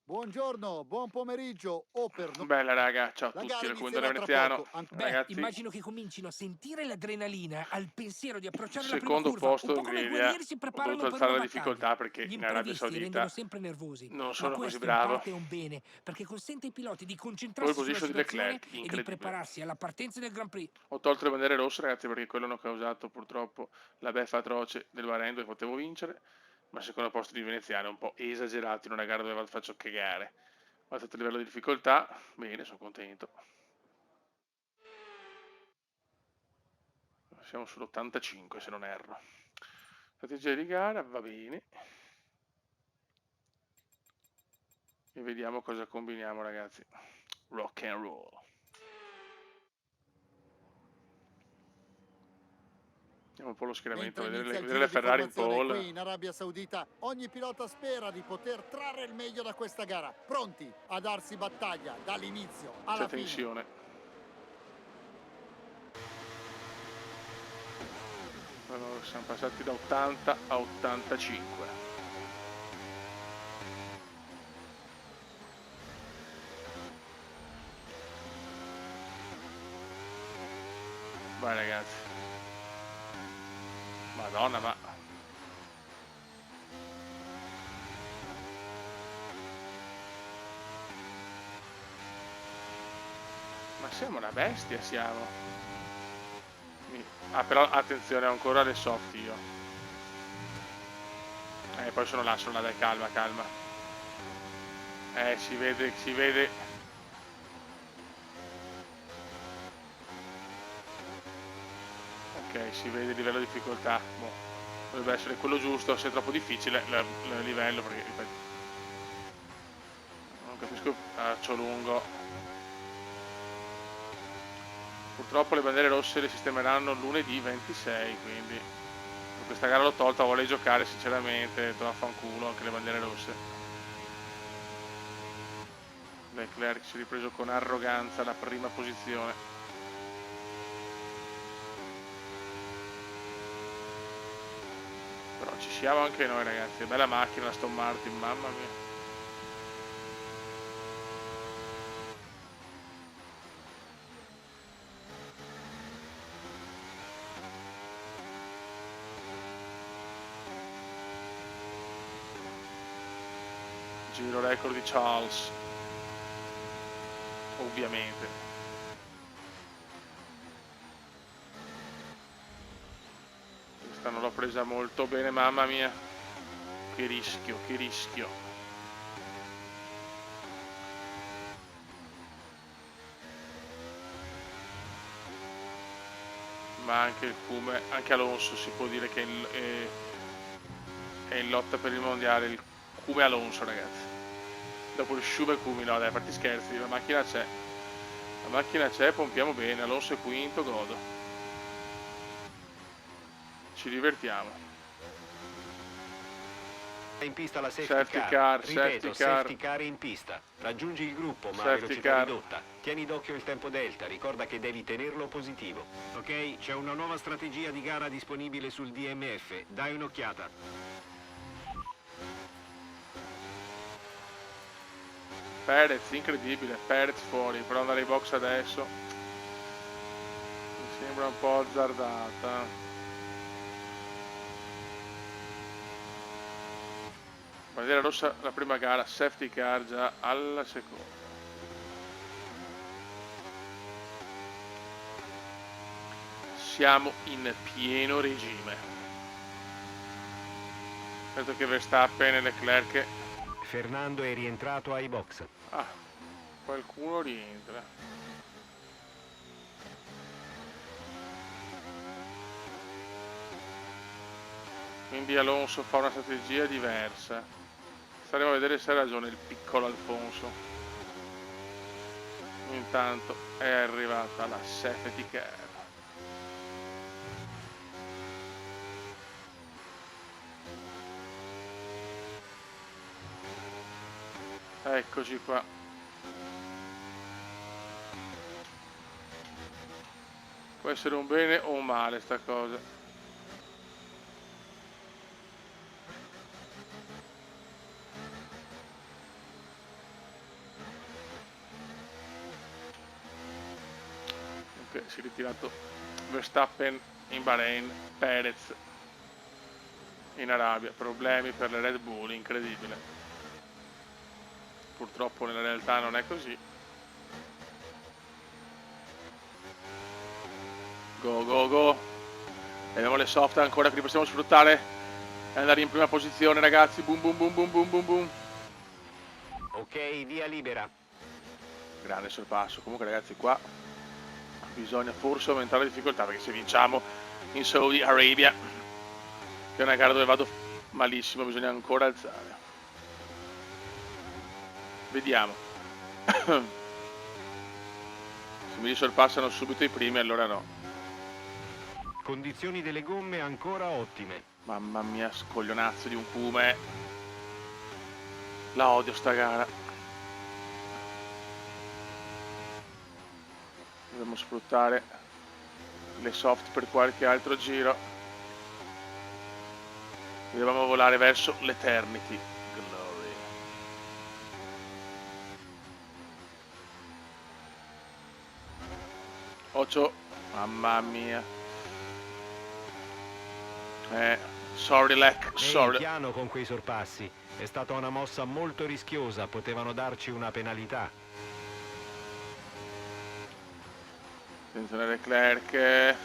Buongiorno, buon pomeriggio o per no Bella raga, ciao a la tutti gara dal Comandante inizierà tra Veneziano. poco. Beh, Ragazzi, immagino che comincino a sentire l'adrenalina al pensiero di approcciare la prima secondo curva, un posto po' in come griglia. guerrieri si Ho preparano dovuto per alzare una la battaglia. difficoltà perché Gli in Arabia imprevisti rendono Saudita sempre nervosi, non ma sono così questo in bravo. parte è un bene, perché consente ai piloti di Pole concentrarsi sulla position di situazione Leclerc, e di incredibile. prepararsi alla partenza del Grand Prix. Ho tolto le bandiere rosse ragazzi perché quello hanno causato purtroppo la beffa atroce del Bahrain dove potevo vincere, ma il secondo posto di Veneziano è un po' esagerato in una gara dove faccio cagare. Ho alzato il livello di difficoltà, bene, sono contento. Siamo sull'85 se non erro. Strategia di gara, va bene. E vediamo cosa combiniamo ragazzi. Rock and roll. Vediamo un po' lo schieramento, Mentre inizia il vedere giro le di Ferrari in formazione pole. qui in Arabia Saudita, ogni pilota spera di poter trarre il meglio da questa gara, pronti a darsi battaglia dall'inizio C'è alla fine. tensione. Allora, siamo passati da 80 a 85. Vai ragazzi. Madonna, ma siamo una bestia, siamo. Ah, però attenzione, ho ancora le soft io. Poi sono là, dai, calma, calma. Si vede, si vede. Ok, si vede il livello di difficoltà. Boh, dovrebbe essere quello giusto, se è troppo difficile il livello, perché ripeto, non capisco, arcio lungo. Purtroppo le bandiere rosse le sistemeranno lunedì 26, quindi per questa gara l'ho tolta, vorrei giocare sinceramente, ho detto vaffanculo anche le bandiere rosse. Leclerc si è ripreso con arroganza la prima posizione. Però ci siamo anche noi ragazzi, bella macchina la Aston Martin, mamma mia. Giro record di Charles, ovviamente. Questa non l'ho presa molto bene, mamma mia. Che rischio, che rischio. Ma anche il Cume, anche Alonso si può dire che è in lotta per il mondiale, il Cume Alonso ragazzi. Dopo il Schube Cumi, no dai, fatti scherzi, la macchina c'è. La macchina c'è, pompiamo bene, Alonso è quinto, godo. Ci divertiamo. In pista la safety Safety car. car, safety Ripeto, car, safety car in pista. Raggiungi il gruppo ma a safety velocità car. ridotta. Tieni d'occhio il tempo delta, ricorda che devi tenerlo positivo. Ok, c'è una nuova strategia di gara disponibile sul DMF. Dai un'occhiata. Perez, incredibile, Perez fuori, però andare in box adesso mi sembra un po' azzardata. Bandiera rossa la prima gara, safety car già alla seconda. Siamo in pieno regime. Vedo che Verstappen e Leclerc. Fernando è rientrato ai box. Ah, qualcuno rientra. Quindi Alonso fa una strategia diversa. Staremo a vedere se ha ragione il piccolo Alfonso. Intanto è arrivata la safety car. Eccoci qua. Può essere un bene o un male sta cosa. si è ritirato Verstappen in Bahrain, Perez in Arabia. Problemi per le Red Bull, incredibile. Purtroppo nella realtà non è così. Go go go. Abbiamo le soft ancora che li possiamo sfruttare e andare in prima posizione, ragazzi. Boom boom boom boom boom boom boom. Ok, via libera. Grande sorpasso. Comunque ragazzi, qua bisogna forse aumentare la difficoltà, perché se vinciamo in Saudi Arabia, che è una gara dove vado malissimo, bisogna ancora alzare. Vediamo. Se mi sorpassano subito i primi, allora no. Condizioni delle gomme ancora ottime. Mamma mia, scoglionazzo di un cume. La odio sta gara. Dobbiamo sfruttare le soft per qualche altro giro. Dobbiamo volare verso l'Eternity. Glory. Occhio. Mamma mia. Sorry Lek, sorry. Piano con quei sorpassi. È stata una mossa molto rischiosa, potevano darci una penalità. Attenzione Leclerc.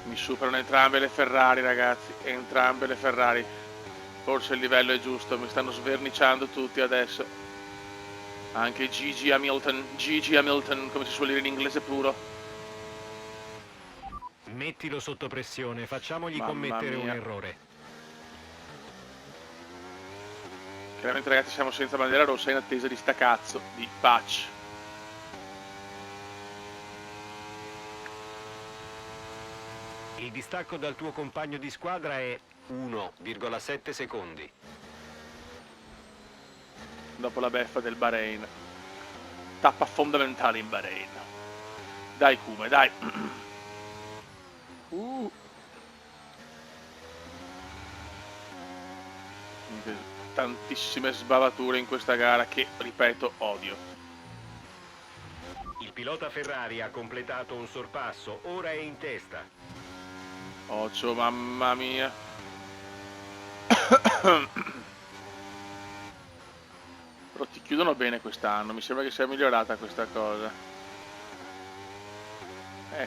Mi superano entrambe le Ferrari, ragazzi. Entrambe le Ferrari. Forse il livello è giusto. Mi stanno sverniciando tutti adesso. Anche Gigi Hamilton, come si suol dire in inglese puro. Mettilo sotto pressione, facciamogli Mamma commettere un mia. errore. Chiaramente ragazzi siamo senza bandiera rossa in attesa di sta cazzo di patch. Il distacco dal tuo compagno di squadra è 1,7 secondi. Dopo la beffa del Bahrain. Tappa fondamentale in Bahrain. Dai Kume, dai. Tantissime sbavature in questa gara che, ripeto, odio. Il pilota Ferrari ha completato un sorpasso, ora è in testa. Occhio, mamma mia. Però ti chiudono bene quest'anno, mi sembra che sia migliorata questa cosa.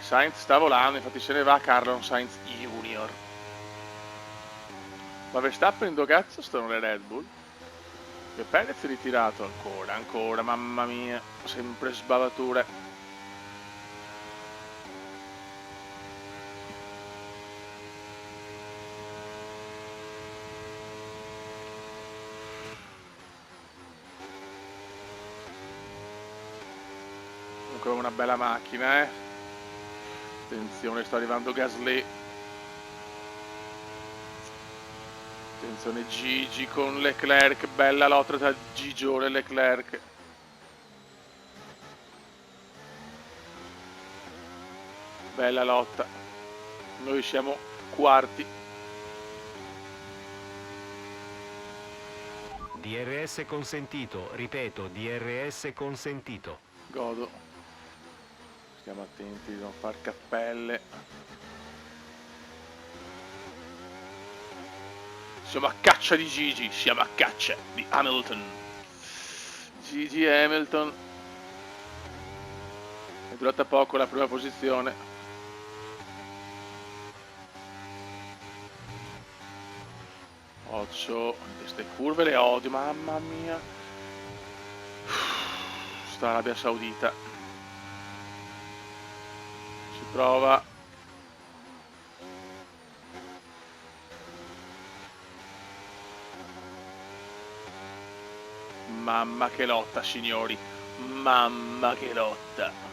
Sainz sta volando, infatti se ne va Carlos Sainz Junior. Ma Verstappen dove cazzo stanno le Red Bull? E Perez è ritirato ancora, mamma mia, sempre sbavature. Comunque una bella macchina, Attenzione, sta arrivando Gasly. Attenzione Gigi con Leclerc, bella lotta tra Gigione e Leclerc. Bella lotta. Noi siamo quarti. DRS consentito, ripeto, DRS consentito. Godo. Stiamo attenti di non far cappelle. Siamo a caccia di Gigi, siamo a caccia di Hamilton. Gigi Hamilton. È durata poco la prima posizione. Occhio, queste curve le odio, mamma mia. Sta Arabia Saudita. Si prova. Mamma che lotta, signori. Mamma che lotta.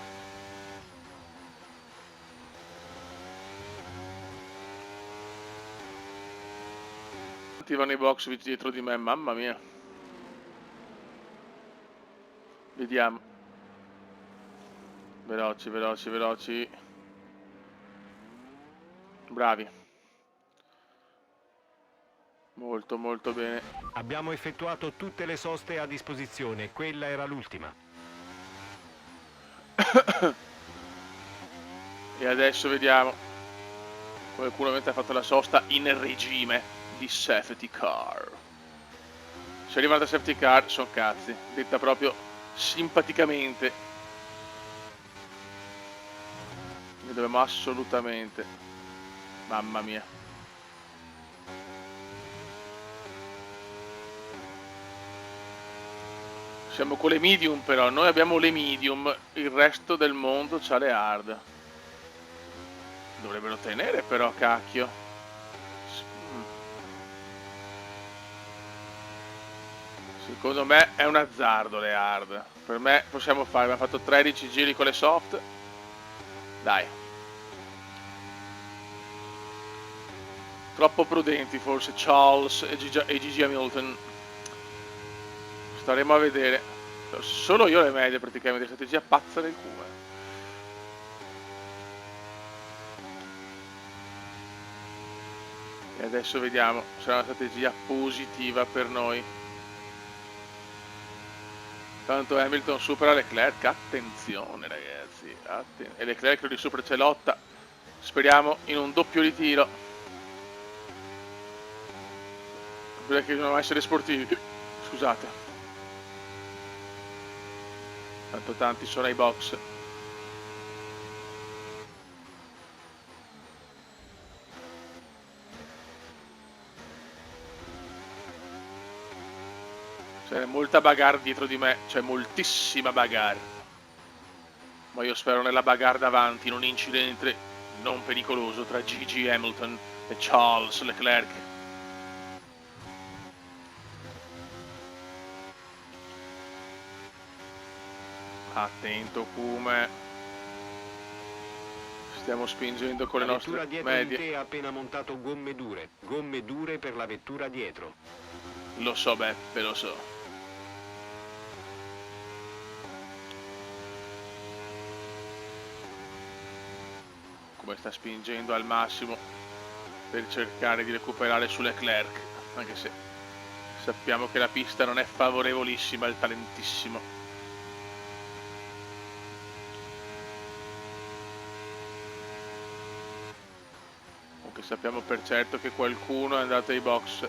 Vanno i box dietro di me, mamma mia. Vediamo. Veloci, veloci, veloci. Bravi. Molto, molto bene. Abbiamo effettuato tutte le soste a disposizione, quella era l'ultima. E adesso vediamo. Qualcuno ovviamente ha fatto la sosta in regime di safety car. Se arriva la safety car sono cazzi, detta proprio simpaticamente. Ne dobbiamo assolutamente. Mamma mia. Siamo con le medium però, noi abbiamo le medium, il resto del mondo c'ha le hard. Dovrebbero tenere però, cacchio. Secondo me è un azzardo le hard. Per me possiamo fare, abbiamo fatto 13 giri con le soft. Dai. Troppo prudenti forse Charles e Gigi Hamilton. Staremo a vedere. Solo io le medie praticamente, strategia pazza del culo. E adesso vediamo, sarà una strategia positiva per noi. Tanto Hamilton supera Leclerc, attenzione ragazzi, e Leclerc lì sopra c'è lotta, speriamo in un doppio ritiro. Perché bisogna essere sportivi, scusate. Tanto tanti sono ai box. C'è molta bagarre dietro di me, c'è moltissima bagarre. Ma io spero nella bagarre davanti, in un incidente non pericoloso tra Gigi Hamilton e Charles Leclerc. Attento come stiamo spingendo con le nostre vettura dietro medie. di te ha appena montato gomme dure per la vettura dietro. Lo so Beppe, lo so. Come sta spingendo al massimo per cercare di recuperare su Leclerc, anche se sappiamo che la pista non è favorevolissima al talentissimo. Comunque sappiamo per certo che qualcuno è andato ai box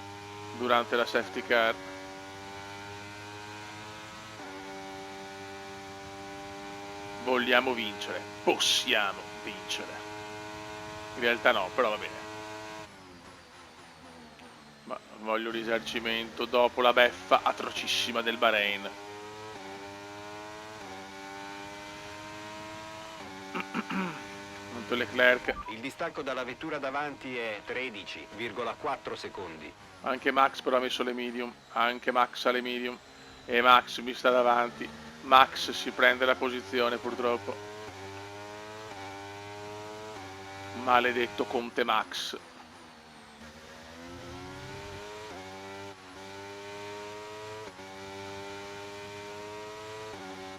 durante la safety car. Vogliamo vincere, possiamo vincere. In realtà no, però va bene. Ma voglio risarcimento dopo la beffa atrocissima del Bahrain. Leclerc. Il distacco dalla vettura davanti è 13,4 secondi. Anche Max però ha messo le medium. Anche Max ha le medium. E Max mi sta davanti. Max si prende la posizione purtroppo. Maledetto Conte Max.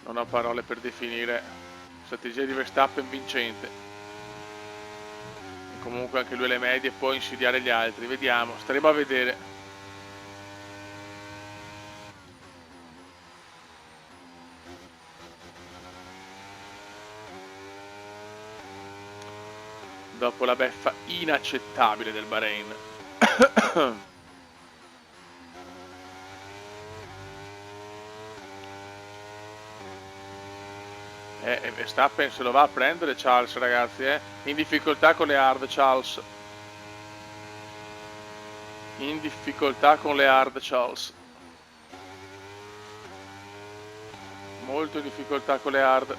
Non ho parole per definire strategia di Verstappen vincente. Comunque anche lui le medie può insidiare gli altri, vediamo, staremo a vedere. Dopo la beffa inaccettabile del Bahrain. Verstappen se lo va a prendere Charles ragazzi, in difficoltà con le hard Charles. In difficoltà con le hard Charles. Molto in difficoltà con le hard.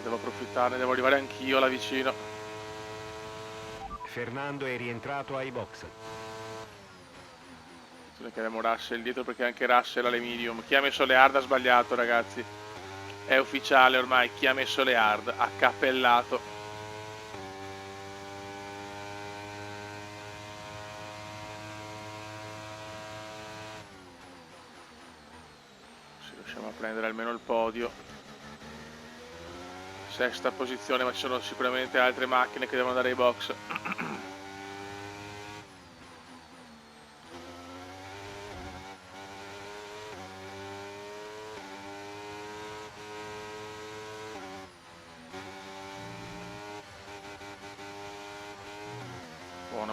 Devo approfittarne, devo arrivare anch'io là vicino. Fernando è rientrato ai box. Che abbiamo Russell dietro perché anche Russell ha le medium. Chi ha messo le hard ha sbagliato ragazzi. È ufficiale ormai, chi ha messo le hard ha cappellato. Se riusciamo a prendere almeno il podio. Sesta posizione, ma ci sono sicuramente altre macchine che devono andare ai box.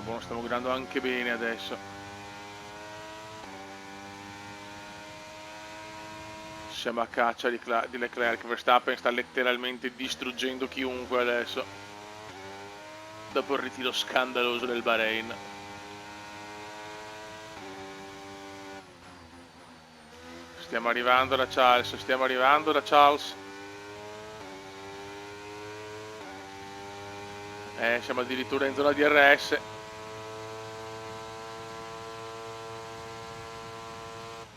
buono, stiamo guidando anche bene adesso. Siamo a caccia di Leclerc. Verstappen sta letteralmente distruggendo chiunque adesso, dopo il ritiro scandaloso del Bahrain. Stiamo arrivando da Charles, siamo addirittura in zona DRS.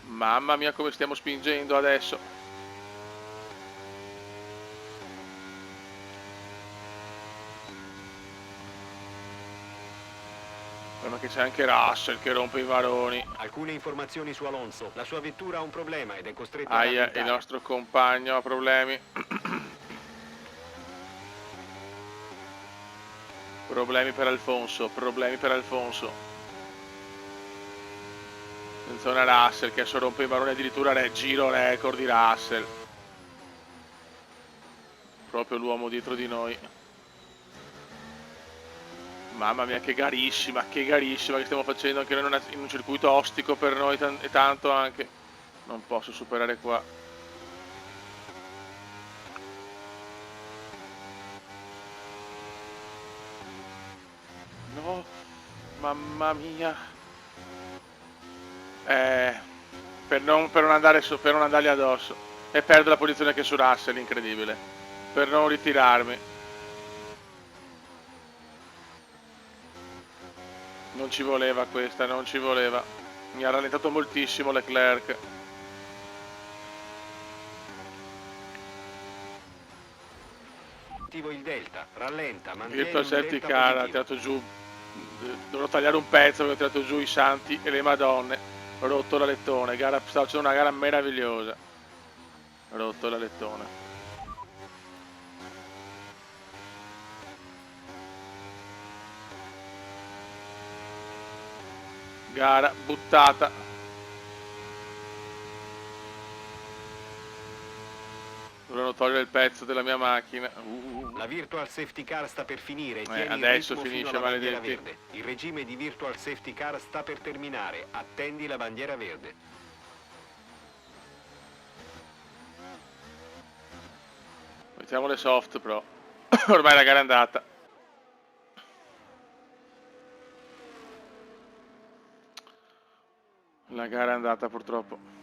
Mamma mia come stiamo spingendo adesso. Ma che c'è anche Russell che rompe i maroni. Alcune informazioni su Alonso. La sua vettura ha un problema ed è costretto a Aia, il rallentare. nostro compagno ha problemi. Problemi per Alfonso. In zona Russell che adesso rompe i maroni, addirittura giro record di Russell. Proprio l'uomo dietro di noi. Mamma mia che garissima che stiamo facendo anche noi in un circuito ostico per noi e tanto anche. Non posso superare qua. No, mamma mia. Per non andargli addosso. E perdo la posizione che su Russell, incredibile. Per non ritirarmi. Non ci voleva questa, non ci voleva. Mi ha rallentato moltissimo Leclerc. Il delta, rallenta, mantieni Virtual un Safety delta Car ha positivo. tirato giù. Dovrò tagliare un pezzo perché ho tirato giù i santi e le madonne. Rotto la lettone. Stavo facendo una gara meravigliosa. Rotto la lettone. Gara buttata. Dovevano togliere il pezzo della mia macchina. La Virtual Safety Car sta per finire. Tieni il Adesso ritmo fino finisce, alla bandiera maledetti. verde. Il regime di Virtual Safety Car sta per terminare. Attendi la bandiera verde. Mettiamo le soft però. Ormai la gara è andata. La gara è andata purtroppo.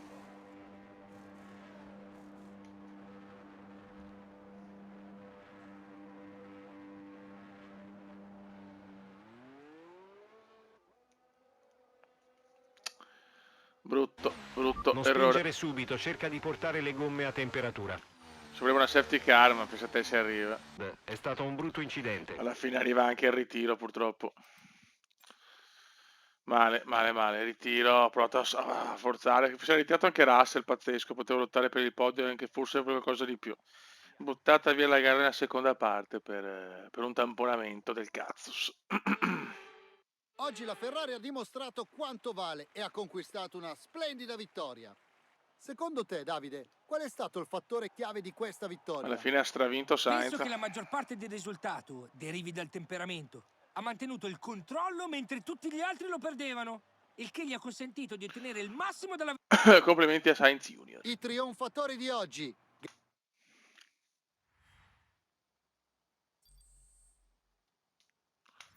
Brutto Non errore. spingere subito, cerca di portare le gomme a temperatura. Ci voleva una safety car, ma pensa a te se arriva. È stato un brutto incidente. Alla fine arriva anche il ritiro purtroppo. Male, ritiro, ho provato a forzare, si è ritirato anche Russell, pazzesco, potevo lottare per il podio e anche forse per qualcosa di più. Buttata via la gara nella seconda parte per un tamponamento del cazzo. Oggi la Ferrari ha dimostrato quanto vale e ha conquistato una splendida vittoria. Secondo te, Davide, qual è stato il fattore chiave di questa vittoria? Alla fine ha stravinto Sainz. Penso che la maggior parte del risultato derivi dal temperamento. Ha mantenuto il controllo mentre tutti gli altri lo perdevano, il che gli ha consentito di ottenere il massimo della... Complimenti a Sainz Junior. I trionfatori di oggi.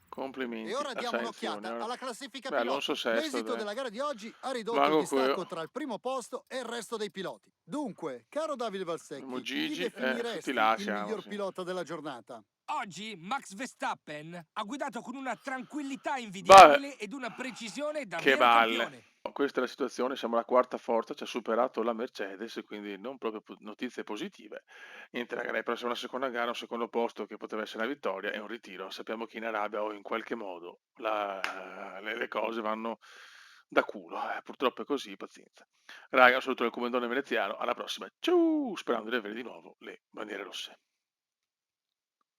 Complimenti E ora a diamo Sainz un'occhiata Junior. alla classifica Beh, piloti. Alonso sesto, L'esito dai. della gara di oggi ha ridotto Mago il distacco qui. tra il primo posto e il resto dei piloti. Dunque, caro Davide Valsecchi, chi Gigi, definiresti tutti là il siamo, miglior sì. pilota della giornata? Oggi Max Verstappen ha guidato con una tranquillità invidiabile ed una precisione Che davvero balle. campione. Questa è la situazione, siamo alla quarta forza, ci ha superato la Mercedes, quindi non proprio notizie positive. Niente ragazzi, però una seconda gara, un secondo posto che poteva essere una vittoria e un ritiro. Sappiamo che in Arabia o in qualche modo le cose vanno da culo, purtroppo è così, pazienza. Raga, un saluto dal comandone veneziano, alla prossima, ciao, sperando di avere di nuovo le bandiere rosse.